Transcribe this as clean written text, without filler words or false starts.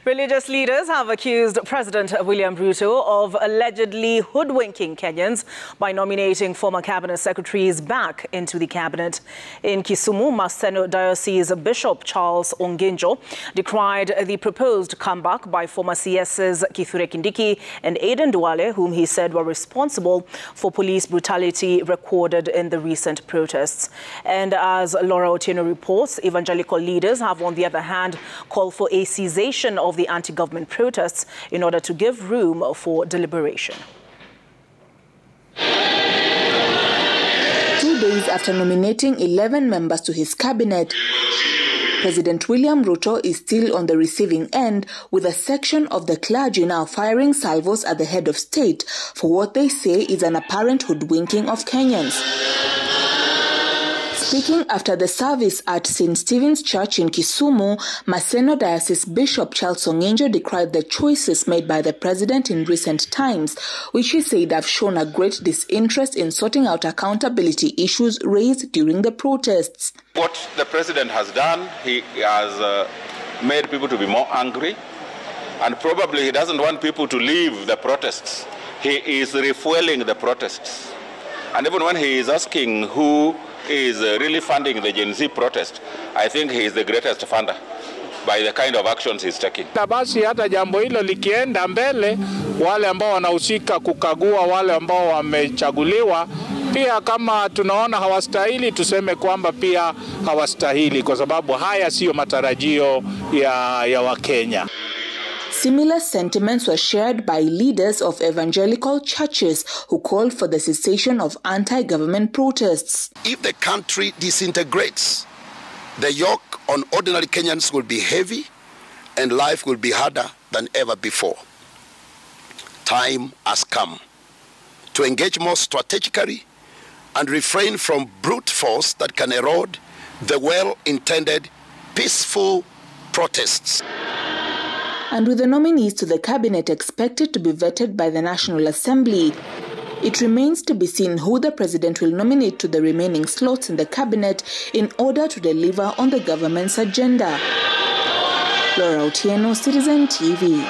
Religious leaders have accused President William Ruto of allegedly hoodwinking Kenyans by nominating former cabinet secretaries back into the cabinet. In Kisumu, Maseno Diocese Bishop Charles Onginjo decried the proposed comeback by former CSs Kithure Kindiki and Aden Duale, whom he said were responsible for police brutality recorded in the recent protests. And as Laura Otieno reports, evangelical leaders have, on the other hand, called for a cessation of the anti-government protests in order to give room for deliberation. 2 days after nominating 11 members to his cabinet, President William Ruto is still on the receiving end, with a section of the clergy now firing salvos at the head of state for what they say is an apparent hoodwinking of Kenyans. Speaking after the service at St. Stephen's Church in Kisumu, Maseno Diocese Bishop Charles Onginjo decried the choices made by the president in recent times, which he said have shown a great disinterest in sorting out accountability issues raised during the protests. What the president has done, he has made people to be more angry, and probably he doesn't want people to leave the protests. He is refueling the protests. And even when he is asking who is really funding the Gen Z protest, I think he is the greatest funder by the kind of actions he's taking. Basi hata jambo hilo likienda mbele, wale ambao wanahusika kukagua wale ambao wamechaguliwa, pia kama tunaona hawastahili, tuseme kwamba pia hawastahili, kwa sababu haya sio matarajio ya Wakenya. Similar sentiments were shared by leaders of evangelical churches who called for the cessation of anti-government protests. If the country disintegrates, the yoke on ordinary Kenyans will be heavy and life will be harder than ever before. Time has come to engage more strategically and refrain from brute force that can erode the well-intended peaceful protests. And with the nominees to the cabinet expected to be vetted by the National Assembly, it remains to be seen who the president will nominate to the remaining slots in the cabinet in order to deliver on the government's agenda. Laura Otieno, Citizen TV.